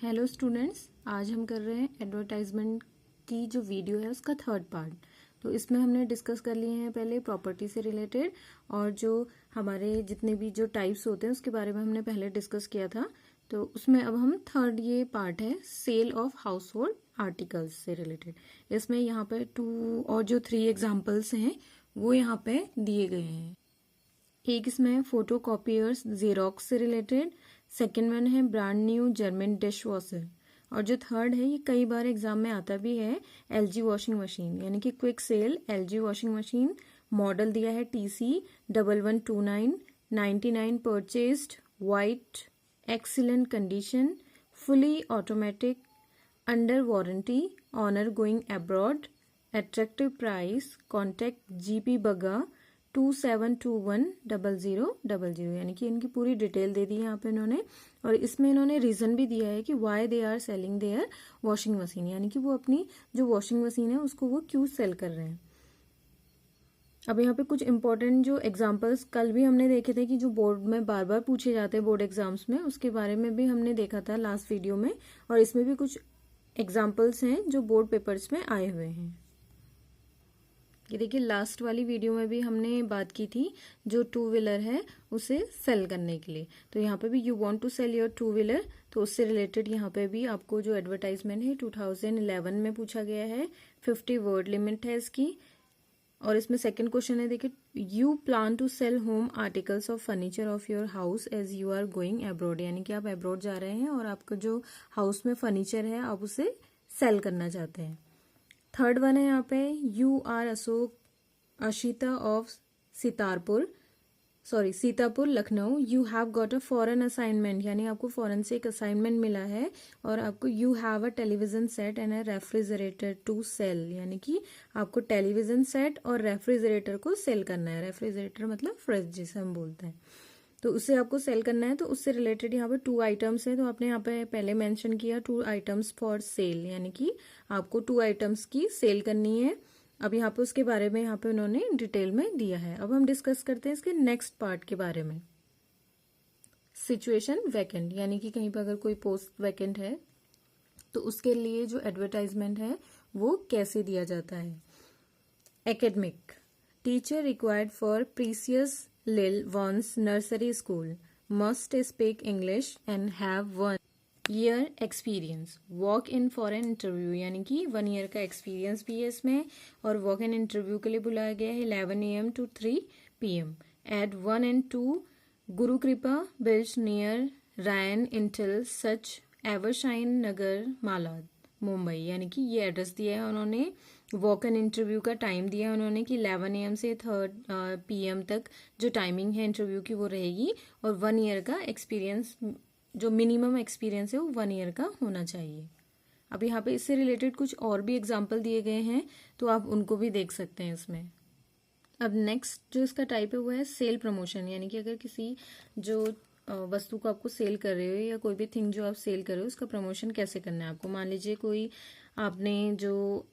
Hello students, आज हम कर रहे हैं एडवर्टाइजमेंट की जो वीडियो है उसका थर्ड पार्ट। तो इसमें हमने डिस्कस कर लिए हैं पहले प्रॉपर्टी से रिलेटेड, और जो हमारे जितने भी जो टाइप्स होते हैं उसके बारे में हमने पहले डिस्कस किया था। तो उसमें अब हम थर्ड ये पार्ट है sale of household articles से रिलेटेड। इसमें यहाँ पे 2 और जो 3 एग्जाम्पल्स हैं वो यहाँ पे दिए गए हैं। एक इसमें फोटो कॉपियर्स जेरोक्स से रिलेटेड, सेकेंड वन है brand new German dish washer, और जो थर्ड है ये कई बार एग्जाम में आता भी है एलजी वॉशिंग मशीन, यानी कि quick sale LG washing machine. Model दिया है TC1129, 99 purchased, white, excellent condition, fully automatic, under warranty, owner going abroad, attractive price, contact GP बगा 27210000, यानी कि इनकी पूरी डिटेल दे दी है यहाँ पे इन्होंने। और इसमें इन्होंने रीजन भी दिया है कि why they are selling their washing machine, यानी कि वो अपनी जो वॉशिंग मशीन है उसको वो क्यों सेल कर रहे हैं। अब यहाँ पे कुछ इंपॉर्टेंट जो एग्जांपल्स कल भी हमने देखे थे कि जो बोर्ड में बार बार पूछे जाते हैं बोर्ड एग्जाम्स में, उसके बारे में भी हमने देखा था लास्ट वीडियो में, और इसमें भी कुछ एग्जाम्पल्स हैं जो बोर्ड पेपर्स में आए हुए हैं। ये देखिए लास्ट वाली वीडियो में भी हमने बात की थी जो टू व्हीलर है उसे सेल करने के लिए। तो यहाँ पे भी you want to sell your two wheeler, तो उससे रिलेटेड यहाँ पे भी आपको जो एडवर्टाइजमेंट है 2011 में पूछा गया है। 50 वर्ड लिमिट है इसकी। और इसमें सेकंड क्वेश्चन है, देखिए you plan to sell home articles of furniture of your house as you are going abroad, यानी कि आप अब्रॉड जा रहे हैं और आपका जो हाउस में फर्नीचर है आप उसे सेल करना चाहते हैं। थर्ड वन है यहाँ पे you are Ashok Ashita of Sitapur Lucknow, you have got a foreign assignment, यानी आपको फॉरेन से एक असाइनमेंट मिला है और आपको you have a television set and a refrigerator to sell, यानी कि आपको टेलीविजन सेट और रेफ्रिजरेटर को सेल करना है। रेफ्रिजरेटर मतलब फ्रिज जिसे हम बोलते हैं, तो उससे आपको सेल करना है। तो उससे रिलेटेड यहाँ पे 2 आइटम्स है, तो आपने यहाँ पे पहले मेंशन किया 2 आइटम्स फॉर सेल, यानी कि आपको 2 आइटम्स की सेल करनी है। अब यहाँ पे उसके बारे में यहाँ पे उन्होंने डिटेल में दिया है। अब हम डिस्कस करते हैं इसके नेक्स्ट पार्ट के बारे में। सिचुएशन वैकेंट, यानी कि कहीं पर अगर कोई पोस्ट वैकेंट है तो उसके लिए जो एडवर्टाइजमेंट है वो कैसे दिया जाता है। Academic, teacher required for precious Lil one's nursery school must speak English and have 1 year experience. Walk in for an interview, यानी कि 1 year का एक्सपीरियंस भी है इसमें, और वॉक इन इंटरव्यू के लिए बुलाया गया है 11 AM to 3 PM at 1 and 2 गुरु कृपा बिल्ज नियर रायन इंटिल सच एवरशाइन नगर मालाद मुंबई, यानी कि ये एड्रेस दिया है उन्होंने। वॉक इन इंटरव्यू का टाइम दिया है उन्होंने कि 11 AM से 3 PM तक जो टाइमिंग है इंटरव्यू की वो रहेगी, और 1 ईयर का एक्सपीरियंस, जो मिनिमम एक्सपीरियंस है वो 1 ईयर का होना चाहिए। अब यहाँ पे इससे रिलेटेड कुछ और भी एग्जाम्पल दिए गए हैं, तो आप उनको भी देख सकते हैं इसमें। अब नेक्स्ट जो इसका टाइप है वो है सेल प्रमोशन, यानी कि अगर किसी जो वस्तु को आपको सेल कर रहे हो या कोई भी थिंग जो आप सेल कर रहे हो उसका प्रमोशन कैसे करना है आपको। मान लीजिए कोई आपने जो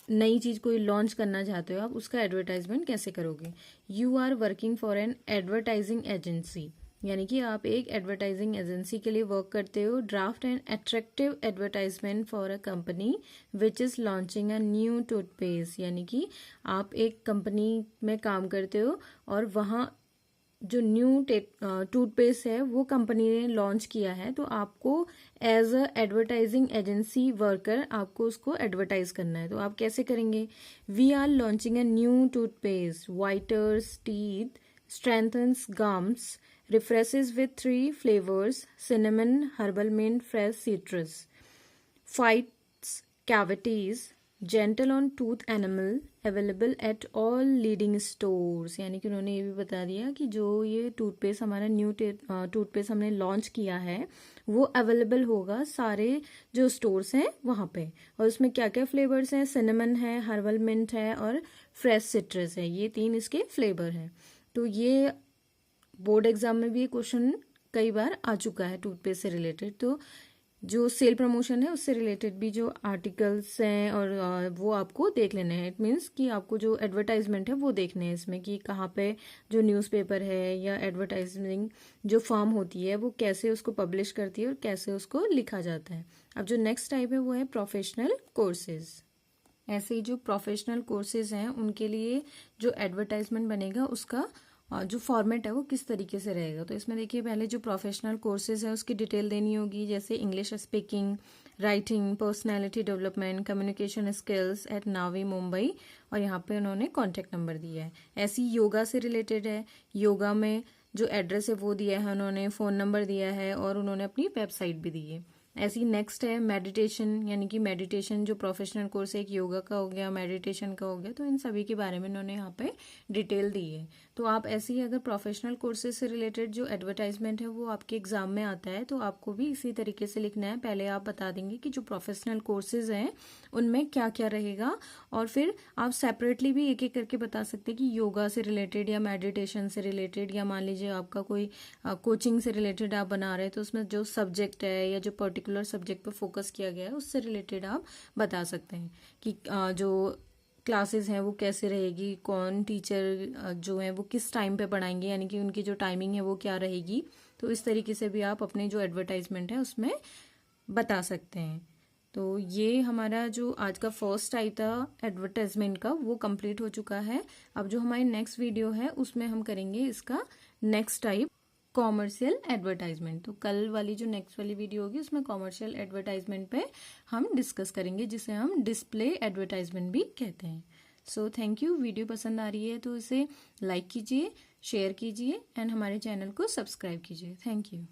नई चीज कोई लॉन्च करना चाहते हो, आप उसका एडवर्टाइजमेंट कैसे करोगे। You are working for an advertising agency, यानी कि आप एक एडवर्टाइजिंग एजेंसी के लिए वर्क करते हो। Draft and attractive advertisement for a company which is launching a new toothpaste, यानी कि आप एक कंपनी में काम करते हो और वहाँ जो न्यू टूथपेस्ट है वो कंपनी ने लॉन्च किया है, तो आपको as a advertising agency worker आपको उसको एडवर्टाइज करना है। तो आप कैसे करेंगे। We are launching a new toothpaste, whiters teeth, strengthens gums, refreshes with 3 flavours, cinnamon, herbal mint, fresh citrus, fights cavities, gentle on tooth enamel, available at all leading stores, यानी कि उन्होंने ये भी बता दिया कि जो ये टूथपेस्ट हमारा न्यू टूथपेस्ट हमने लॉन्च किया है वो अवेलेबल होगा सारे जो स्टोर्स हैं वहाँ पे। और उसमें क्या क्या फ्लेवर्स हैं, सिनेमन है, हर्बल मिंट है और फ्रेश सिट्रस है, ये 3 इसके फ्लेवर हैं। तो ये बोर्ड एग्जाम में भी ये क्वेश्चन कई बार आ चुका है टूथपेस्ट से रिलेटेड। तो जो सेल प्रमोशन है उससे रिलेटेड भी जो आर्टिकल्स हैं और वो आपको देख लेने हैं। इट मीन्स कि आपको जो एडवर्टाइजमेंट है वो देखने हैं इसमें, कि कहाँ पे जो न्यूज़पेपर है या एडवर्टाइजिंग जो फर्म होती है वो कैसे उसको पब्लिश करती है और कैसे उसको लिखा जाता है। अब जो नेक्स्ट टाइप है वो है प्रोफेशनल कोर्सेज। ऐसे ही जो प्रोफेशनल कोर्सेज हैं उनके लिए जो एडवर्टाइजमेंट बनेगा उसका जो फॉर्मेट है वो किस तरीके से रहेगा। तो इसमें देखिए, पहले जो प्रोफेशनल कोर्सेज है उसकी डिटेल देनी होगी, जैसे English speaking, writing, personality development, communication skills at Navi Mumbai, और यहाँ पे उन्होंने कॉन्टैक्ट नंबर दिया है। ऐसी योगा से रिलेटेड है, योगा में जो एड्रेस है वो दिया है उन्होंने, फ़ोन नंबर दिया है और उन्होंने अपनी वेबसाइट भी दी है। ऐसी नेक्स्ट है मेडिटेशन, यानी कि मेडिटेशन जो प्रोफेशनल कोर्स है, एक योगा का हो गया, मेडिटेशन का हो गया, तो इन सभी के बारे में इन्होंने यहाँ पे डिटेल दी है। तो आप ऐसे ही अगर प्रोफेशनल कोर्सेज से रिलेटेड जो एडवर्टाइजमेंट है वो आपके एग्जाम में आता है तो आपको भी इसी तरीके से लिखना है। पहले आप बता देंगे कि जो प्रोफेशनल कोर्सेज हैं उनमें क्या क्या रहेगा, और फिर आप सेपरेटली भी एक एक करके बता सकते हैं कि योगा से रिलेटेड या मेडिटेशन से रिलेटेड, या मान लीजिए आपका कोई कोचिंग से रिलेटेड आप बना रहे हैं तो उसमें जो सब्जेक्ट है या जो पर्टिकुलर सब्जेक्ट पर फोकस किया गया है उससे रिलेटेड आप बता सकते हैं कि जो क्लासेस हैं वो कैसे रहेगी, कौन टीचर जो है वो किस टाइम पे पढ़ाएंगे, यानी कि उनकी जो टाइमिंग है वो क्या रहेगी। तो इस तरीके से भी आप अपने जो एडवर्टाइजमेंट है उसमें बता सकते हैं। तो ये हमारा जो आज का फर्स्ट टाइप था एडवर्टाइजमेंट का वो कंप्लीट हो चुका है। अब जो हमारी नेक्स्ट वीडियो है उसमें हम करेंगे इसका नेक्स्ट टाइप, कॉमर्शियल एडवर्टाइजमेंट। तो कल वाली जो नेक्स्ट वाली वीडियो होगी उसमें कॉमर्शियल एडवर्टाइजमेंट पे हम डिस्कस करेंगे, जिसे हम डिस्प्ले एडवर्टाइजमेंट भी कहते हैं। So thank you. वीडियो पसंद आ रही है तो इसे लाइक कीजिए, शेयर कीजिए एंड हमारे चैनल को सब्सक्राइब कीजिए। Thank you.